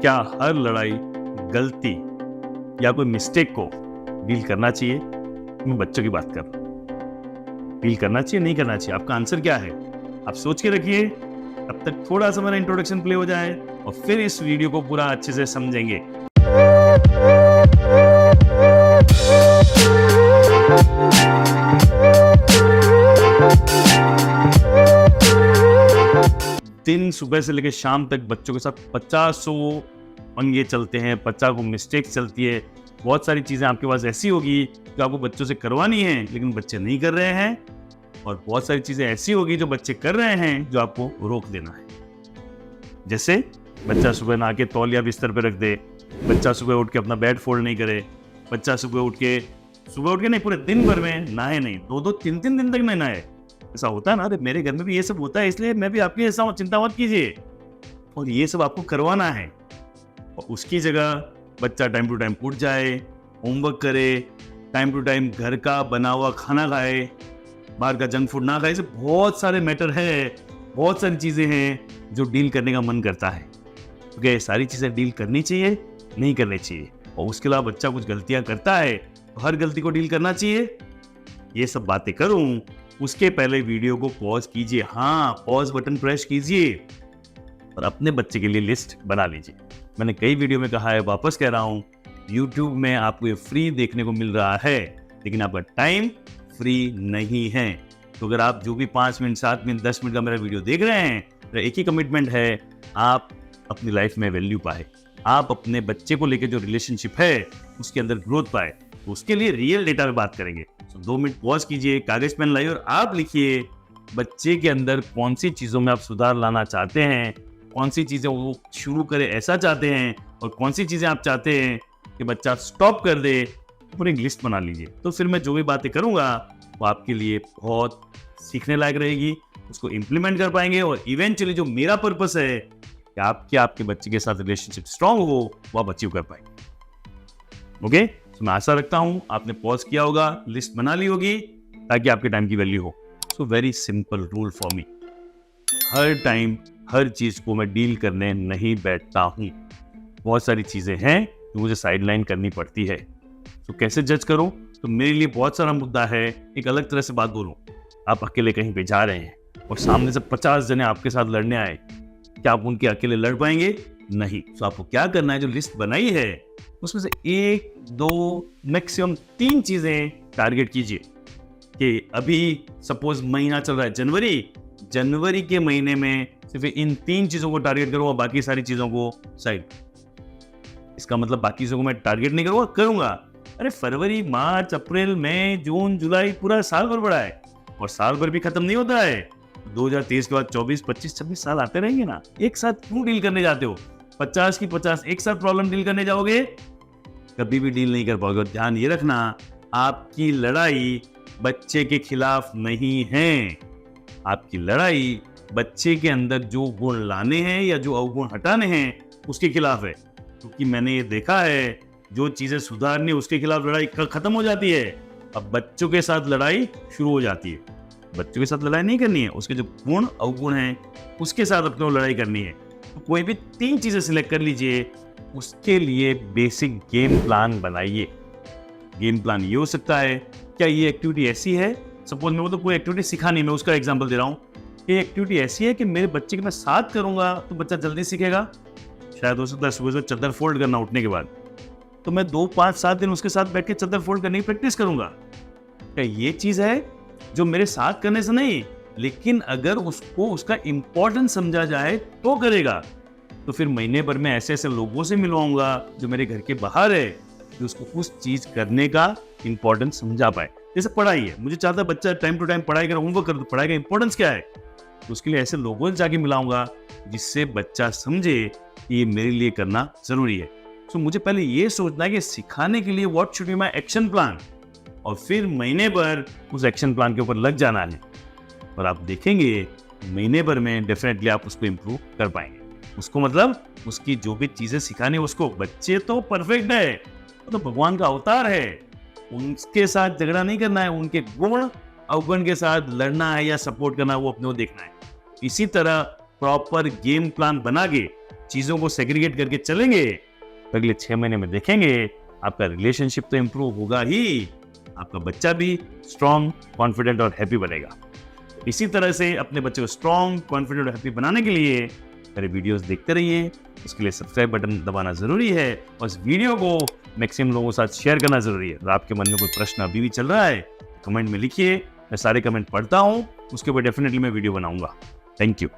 क्या हर लड़ाई, गलती या कोई मिस्टेक को डील करना चाहिए? मैं बच्चों की बात कर रहा हूं। डील करना चाहिए, नहीं करना चाहिए? आपका आंसर क्या है? आप सोच के रखिए। तब तक थोड़ा सा मेरा इंट्रोडक्शन प्ले हो जाए और फिर इस वीडियो को पूरा अच्छे से समझेंगे। दिन सुबह से लेकर शाम तक बच्चों के साथ 50 पंगे चलते हैं, 50 मिस्टेक्स चलती है। बहुत सारी चीज़ें आपके पास ऐसी होगी जो आपको बच्चों से करवानी है लेकिन बच्चे नहीं कर रहे हैं, और बहुत सारी चीज़ें ऐसी होगी जो बच्चे कर रहे हैं जो आपको रोक देना है। जैसे बच्चा सुबह नहा के तौलिया बिस्तर पे रख दे, बच्चा सुबह उठ के अपना बेड फोल्ड नहीं करे, बच्चा सुबह उठ के नहीं, पूरे दिन भर में नहाए नहीं, 2-2, 3-3 दिन तक नहीं नहाए। ऐसा होता है ना? अरे मेरे घर में भी ये सब होता है, इसलिए मैं भी आपकी ऐसा चिंता मत कीजिए। और ये सब आपको करवाना है। और उसकी जगह बच्चा टाइम टू टाइम उठ जाए, होमवर्क करे, टाइम टू टाइम घर का बना हुआ खाना खाए, बाहर का जंक फूड ना खाए। ऐसे बहुत सारे मैटर है, बहुत सारी चीज़ें हैं जो डील करने का मन करता है। क्योंकि ये सारी चीज़ें डील करनी चाहिए, नहीं करनी चाहिए। और उसके अलावा बच्चा कुछ गलतियां करता है तो हर गलती को डील करना चाहिए। ये सब बातें करूं उसके पहले वीडियो को पॉज कीजिए। हाँ, पॉज बटन प्रेस कीजिए और अपने बच्चे के लिए लिस्ट बना लीजिए। मैंने कई वीडियो में कहा है, वापस कह रहा हूँ, YouTube में आपको ये फ्री देखने को मिल रहा है लेकिन आपका टाइम फ्री नहीं है। तो अगर आप जो भी 5 मिनट, 7 मिनट, 10 मिनट का मेरा वीडियो देख रहे हैं, तो एक ही कमिटमेंट है, आप अपनी लाइफ में वैल्यू पाए, आप अपने बच्चे को लेकर जो रिलेशनशिप है उसके अंदर ग्रोथ पाए। तो उसके लिए रियल डेटा पे बात करेंगे। 2 मिनट पॉज कीजिए, कागज पेन लाइए और आप लिखिए बच्चे के अंदर कौन सी चीज़ों में आप सुधार लाना चाहते हैं, कौन सी चीज़ें वो शुरू करे ऐसा चाहते हैं, और कौन सी चीज़ें आप चाहते हैं कि बच्चा स्टॉप कर दे। पूरी एक लिस्ट बना लीजिए। तो फिर मैं जो भी बातें करूँगा वो आपके लिए बहुत सीखने लायक रहेगी, उसको इम्प्लीमेंट कर पाएंगे और इवेंचुअली जो मेरा पर्पस है कि आपके बच्चे के साथ रिलेशनशिप स्ट्रांग हो, वो आप अचीव कर पाएंगे। ओके? तो मैं आशा रखता हूं आपने पॉज किया होगा, लिस्ट बना ली होगी ताकि आपके टाइम की वैल्यू हो। So very simple rule for me, हर टाइम हर चीज को मैं डील करने नहीं बैठता हूं। बहुत सारी चीजें हैं जो मुझे साइडलाइन करनी पड़ती है। तो कैसे जज करूं? तो मेरे लिए बहुत सारा मुद्दा है। एक अलग तरह से बात बोलूं, आप अकेले कहीं पे जा रहे हैं और सामने से 50 जने आपके साथ लड़ने आए, क्या आप उनके अकेले लड़ पाएंगे? नहीं। तो आपको क्या करना है, जो लिस्ट बनाई है उसमें से 1, 2, मैक्सिमम 3 चीजें टारगेट कीजिए। कि अभी सपोज महीना चल रहा है जनवरी के महीने में सिर्फ इन 3 चीजों को टारगेट करूंगा, बाकी सारी चीजों को साइड। इसका मतलब बाकी चीजों को मैं टारगेट नहीं करूंगा। अरे फरवरी, मार्च, अप्रैल, मई, जून, जुलाई, पूरा साल भर बड़ा है और साल भर भी खत्म नहीं होता है। 2023 के बाद 24, 25, 26 साल आते रहेंगे ना। एक साथ क्यों डील करने जाते हो? 50 की 50 एक साथ प्रॉब्लम डील करने जाओगे, कभी भी डील नहीं कर पाओगे। ध्यान ये रखना, आपकी लड़ाई बच्चे के खिलाफ नहीं है। आपकी लड़ाई बच्चे के अंदर जो गुण लाने हैं या जो अवगुण हटाने हैं उसके खिलाफ है। क्योंकि मैंने ये देखा है, जो चीजें सुधारनी उसके खिलाफ लड़ाई खत्म हो जाती है। अब बच्चों के साथ लड़ाई शुरू हो जाती है। बच्चों के साथ लड़ाई नहीं करनी है, उसके जो गुण अवगुण हैं उसके साथ अपने लड़ाई करनी है। तो कोई भी 3 चीजें सिलेक्ट कर लीजिए, उसके लिए बेसिक गेम प्लान बनाइए। गेम प्लान ये हो सकता है, क्या ये एक्टिविटी ऐसी है, सपोज मैं तो कोई एक्टिविटी सिखानी, मैं उसका एग्जांपल दे रहा हूँ। ये एक्टिविटी ऐसी है कि मेरे बच्चे के मैं साथ करूंगा तो बच्चा जल्दी सीखेगा। शायद हो सकता है सुबह चादर फोल्ड करना उठने के बाद, तो मैं 2, 5, 7 दिन उसके साथ बैठ के चादर फोल्ड करने की प्रैक्टिस करूंगा। क्या ये चीज है जो मेरे साथ करने से नहीं, लेकिन अगर उसको उसका इंपॉर्टेंस समझा जाए तो करेगा। तो फिर महीने भर में ऐसे ऐसे लोगों से मिलवाऊंगा जो मेरे घर के बाहर है, जो उसको उस चीज करने का इंपॉर्टेंस समझा पाए। जैसे पढ़ाई है, मुझे चाहता है बच्चा टाइम टू टाइम पढ़ाई करे, होमवर्क करे, तो पढ़ाई का इंपॉर्टेंस क्या है, तो उसके लिए ऐसे लोगों से जाके मिलाऊंगा जिससे बच्चा समझे कि ये मेरे लिए करना जरूरी है। तो मुझे पहले ये सोचना है कि सिखाने के लिए what should be my action plan, और फिर महीने भर उस एक्शन प्लान के ऊपर लग जाना है। और आप देखेंगे महीने भर में डेफिनेटली आप उसको इम्प्रूव कर पाएंगे। उसको मतलब उसकी जो भी चीजें सिखानी, उसको बच्चे तो परफेक्ट है, तो भगवान का अवतार है, उनके साथ झगड़ा नहीं करना है, उनके गुण अवगुण के साथ लड़ना है या सपोर्ट करना है, वो अपने को देखना है। इसी तरह प्रॉपर गेम प्लान बना के चीज़ों को सेग्रीगेट करके चलेंगे तो अगले 6 महीने में देखेंगे आपका रिलेशनशिप तो इम्प्रूव होगा ही, आपका बच्चा भी स्ट्रॉन्ग, कॉन्फिडेंट और हैप्पी बनेगा। इसी तरह से अपने बच्चे को स्ट्रॉन्ग, कॉन्फिडेंट और हैप्पी बनाने के लिए मेरे वीडियोस देखते रहिए। उसके लिए सब्सक्राइब बटन दबाना जरूरी है और इस वीडियो को मैक्सिमम लोगों के साथ शेयर करना जरूरी है। और आपके मन में कोई प्रश्न अभी भी चल रहा है कमेंट में लिखिए, मैं सारे कमेंट पढ़ता हूँ, उसके ऊपर डेफिनेटली मैं वीडियो बनाऊंगा। Thank you.